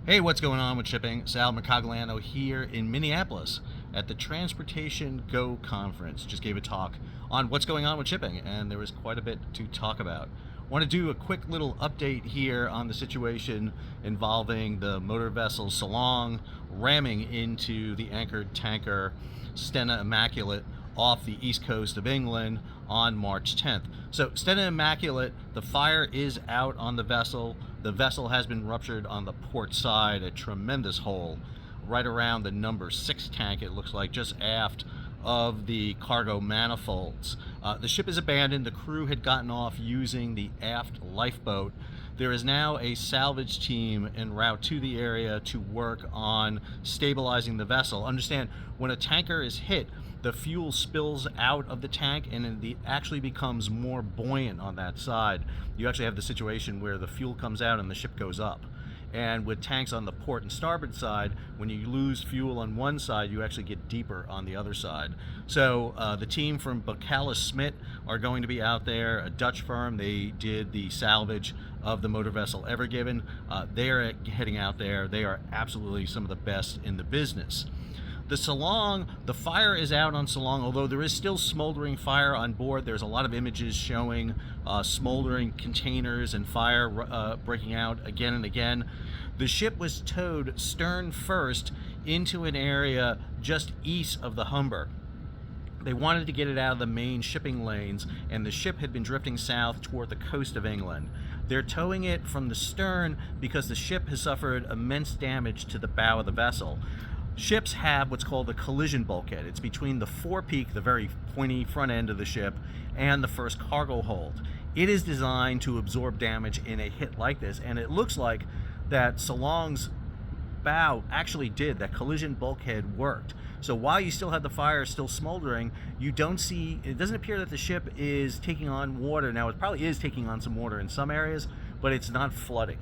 Hey, what's going on with shipping? Sal Mercogliano here in Minneapolis at the Transportation Go conference. Just gave a talk on what's going on with shipping, and there was quite a bit to talk about. Want to do a quick little update here on the situation involving the motor vessel Solong ramming into the anchored tanker Stena Immaculate off the east coast of England on March 10th. So Stena Immaculate, the fire is out on the vessel. The vessel has been ruptured on the port side, a tremendous hole right around the number 6 tank, it looks like, just aft of the cargo manifolds. The ship is abandoned. The crew had gotten off using the aft lifeboat. There is now a salvage team en route to the area to work on stabilizing the vessel. Understand, when a tanker is hit, the fuel spills out of the tank and it actually becomes more buoyant on that side. You actually have the situation where the fuel comes out and the ship goes up. And with tanks on the port and starboard side, when you lose fuel on one side, you actually get deeper on the other side. So the team from Smith are going to be out there, a Dutch firm. They did the salvage of the motor vessel Ever Given. They are heading out there. They are absolutely some of the best in the business. The Solong, the fire is out on Solong, although there is still smoldering fire on board. There's a lot of images showing smoldering containers and fire breaking out again and again. The ship was towed stern first into an area just east of the Humber. They wanted to get it out of the main shipping lanes, and the ship had been drifting south toward the coast of England. They're towing it from the stern because the ship has suffered immense damage to the bow of the vessel. Ships have what's called a collision bulkhead. It's between the forepeak, the very pointy front end of the ship, and the first cargo hold. It is designed to absorb damage in a hit like this, and it looks like that Solong's bow actually did. That collision bulkhead worked. So while you still have the fire still smoldering, you don't see, it doesn't appear that the ship is taking on water. Now, it probably is taking on some water in some areas, but it's not flooding.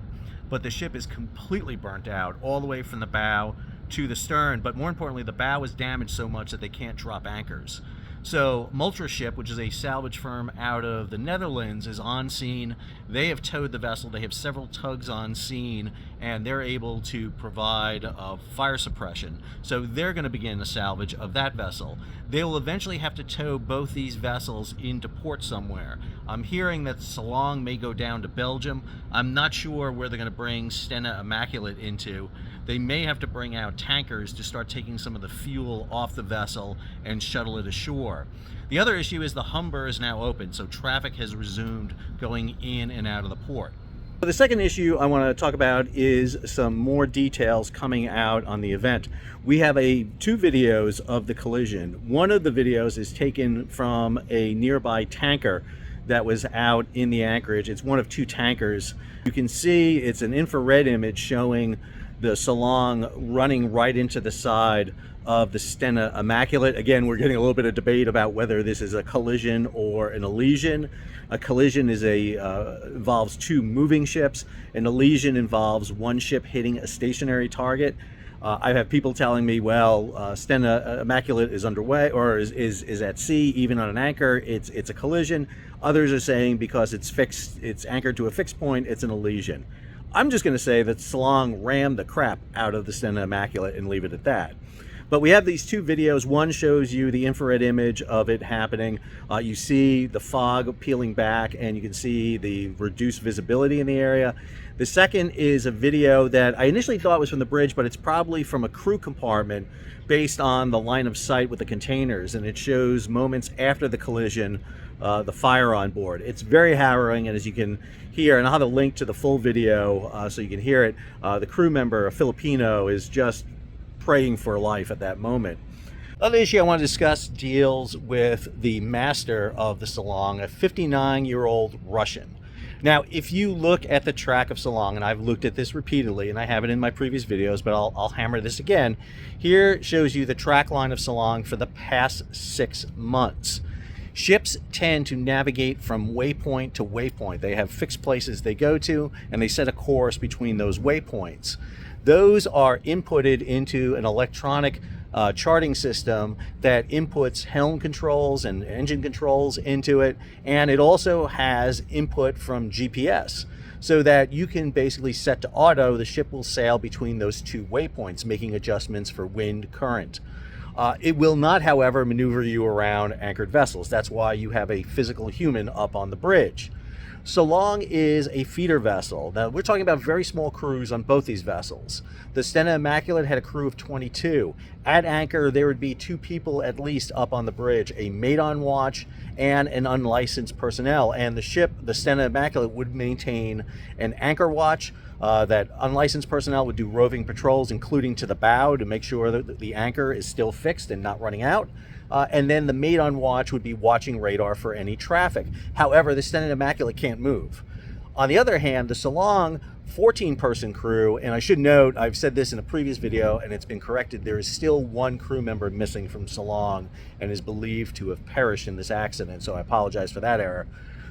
But the ship is completely burnt out all the way from the bow to the stern, but more importantly, the bow is damaged so much that they can't drop anchors. So Ship, which is a salvage firm out of the Netherlands, is on scene. They have towed the vessel. They have several tugs on scene, and they're able to provide fire suppression. So they're going to begin the salvage of that vessel. They will eventually have to tow both these vessels into port somewhere. I'm hearing that Solong may go down to Belgium. I'm not sure where they're going to bring Stena Immaculate into. They may have to bring out tankers to start taking some of the fuel off the vessel and shuttle it ashore. The other issue is the Humber is now open, so traffic has resumed going in and out of the port. The second issue I want to talk about is some more details coming out on the event. We have two videos of the collision. One of the videos is taken from a nearby tanker that was out in the anchorage. It's one of 2 tankers. You can see it's an infrared image showing the Solong running right into the side of the Stena Immaculate. Again, we're getting a little bit of debate about whether this is a collision or an elision. A collision is involves 2 moving ships. An elision involves 1 ship hitting a stationary target. I have people telling me, well, Stena Immaculate is underway or is at sea, even on an anchor, it's a collision. Others are saying because it's fixed, it's anchored to a fixed point, it's an elision. I'm just going to say that Solong rammed the crap out of the Stena Immaculate and leave it at that. But we have these 2 videos. One shows you the infrared image of it happening. You see the fog peeling back, and you can see the reduced visibility in the area. The second is a video that I initially thought was from the bridge, but it's probably from a crew compartment based on the line of sight with the containers, and it shows moments after the collision, the fire on board. It's very harrowing, and as you can hear, and I'll have a link to the full video so you can hear it, the crew member, a Filipino, is just praying for life at that moment. Another issue I want to discuss deals with the master of the Solong, a 59-year-old Russian. Now, if you look at the track of Solong, and I've looked at this repeatedly, and I have it in my previous videos, but I'll hammer this again. Here shows you the track line of Solong for the past 6 months. Ships tend to navigate from waypoint to waypoint. They have fixed places they go to, and they set a course between those waypoints. Those are inputted into an electronic charting system that inputs helm controls and engine controls into it, and it also has input from GPS. so that you can basically set to auto. The ship will sail between those two waypoints, making adjustments for wind, current. It will not, however, maneuver you around anchored vessels. That's why you have a physical human up on the bridge. Solong is a feeder vessel. Now, we're talking about very small crews on both these vessels. The Stena Immaculate had a crew of 22. At anchor, there would be 2 people at least up on the bridge, a mate on watch and an unlicensed personnel. And the ship, the Stena Immaculate, would maintain an anchor watch. That unlicensed personnel would do roving patrols, including to the bow, to make sure that the anchor is still fixed and not running out. And then the mate on watch would be watching radar for any traffic. However, the Stena Immaculate can't move. On the other hand, the Solong 14-person crew, and I should note, I've said this in a previous video and it's been corrected, there is still 1 crew member missing from Solong and is believed to have perished in this accident, so I apologize for that error.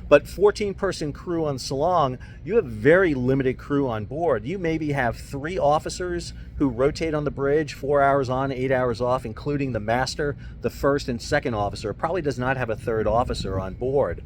But 14-person crew on Solong, you have very limited crew on board. You maybe have 3 officers who rotate on the bridge, 4 hours on, 8 hours off, including the master, the first and second officer. Probably does not have a 3rd officer on board.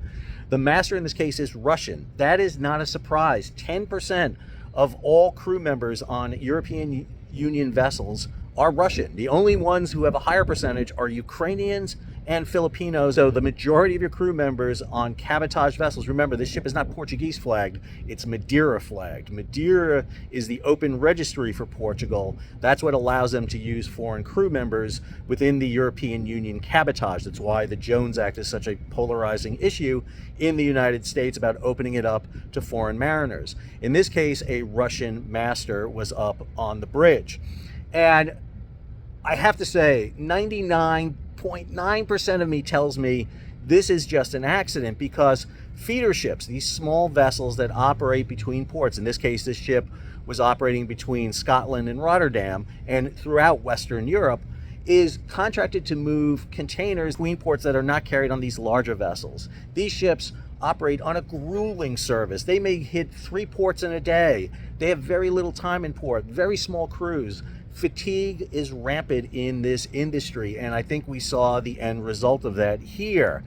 The master in this case is Russian. That is not a surprise. 10% of all crew members on European Union vessels are Russian. The only ones who have a higher percentage are Ukrainians and Filipinos. So the majority of your crew members on cabotage vessels, remember, this ship is not Portuguese flagged, it's Madeira flagged. Madeira is the open registry for Portugal. That's what allows them to use foreign crew members within the European Union cabotage. That's why the Jones Act is such a polarizing issue in the United States about opening it up to foreign mariners. In this case, a Russian master was up on the bridge. And I have to say, 99.9% of me tells me this is just an accident, because feeder ships, these small vessels that operate between ports, in this case, this ship was operating between Scotland and Rotterdam and throughout Western Europe, is contracted to move containers between ports that are not carried on these larger vessels. These ships operate on a grueling service. They may hit 3 ports in a day. They have very little time in port, very small crews. Fatigue is rampant in this industry, and I think we saw the end result of that here.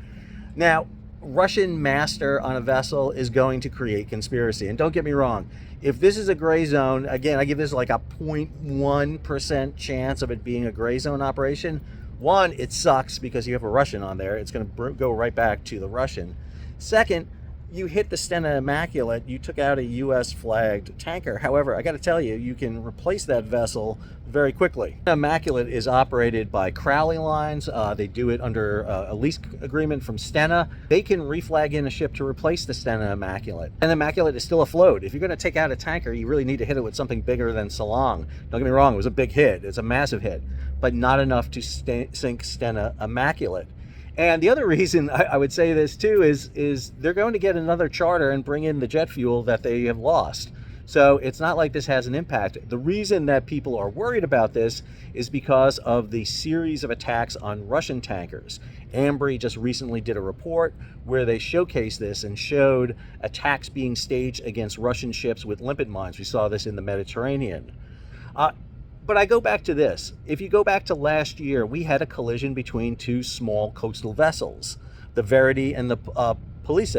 Now, Russian master on a vessel is going to create conspiracy, and don't get me wrong, if this is a gray zone, again, I give this like a 0.1% chance of it being a gray zone operation. One, it sucks because you have a Russian on there. It's going to go right back to the Russian. Second, you hit the Stena Immaculate, you took out a U.S. flagged tanker. However, I got to tell you, you can replace that vessel very quickly. Immaculate is operated by Crowley Lines. They do it under a lease agreement from Stena. They can reflag in a ship to replace the Stena Immaculate. And Immaculate is still afloat. If you're going to take out a tanker, you really need to hit it with something bigger than Solong. Don't get me wrong, it was a big hit. It's a massive hit, but not enough to sink Stena Immaculate. And the other reason I would say this too is they're going to get another charter and bring in the jet fuel that they have lost. So it's not like this has an impact. The reason that people are worried about this is because of the series of attacks on Russian tankers. Ambry just recently did a report where they showcased this and showed attacks being staged against Russian ships with limpet mines. We saw this in the Mediterranean. But I go back to this. If you go back to last year, we had a collision between 2 small coastal vessels, the Verity and the Police,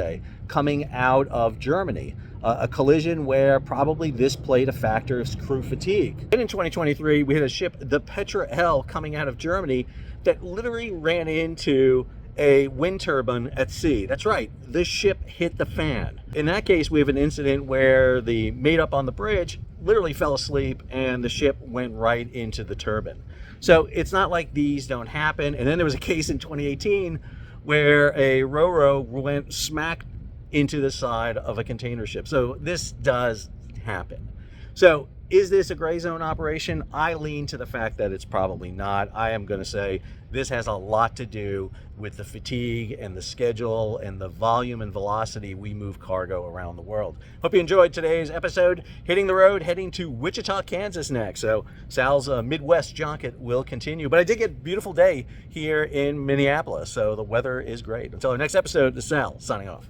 coming out of Germany. A collision where probably this played a factor of crew fatigue. And in 2023, we had a ship, the Petra L, coming out of Germany that literally ran into a wind turbine at sea. That's right, this ship hit the fan. In that case, we have an incident where the mate up on the bridge literally fell asleep and the ship went right into the turbine. So it's not like these don't happen. And then there was a case in 2018 where a ro-ro went smack into the side of a container ship. So this does happen. So is this a gray zone operation? I lean to the fact that it's probably not. I am going to say this has a lot to do with the fatigue and the schedule and the volume and velocity we move cargo around the world. Hope you enjoyed today's episode. Hitting the road, heading to Wichita, Kansas next. So Sal's Midwest junket will continue. But I did get a beautiful day here in Minneapolis, so the weather is great. Until our next episode, this is Sal signing off.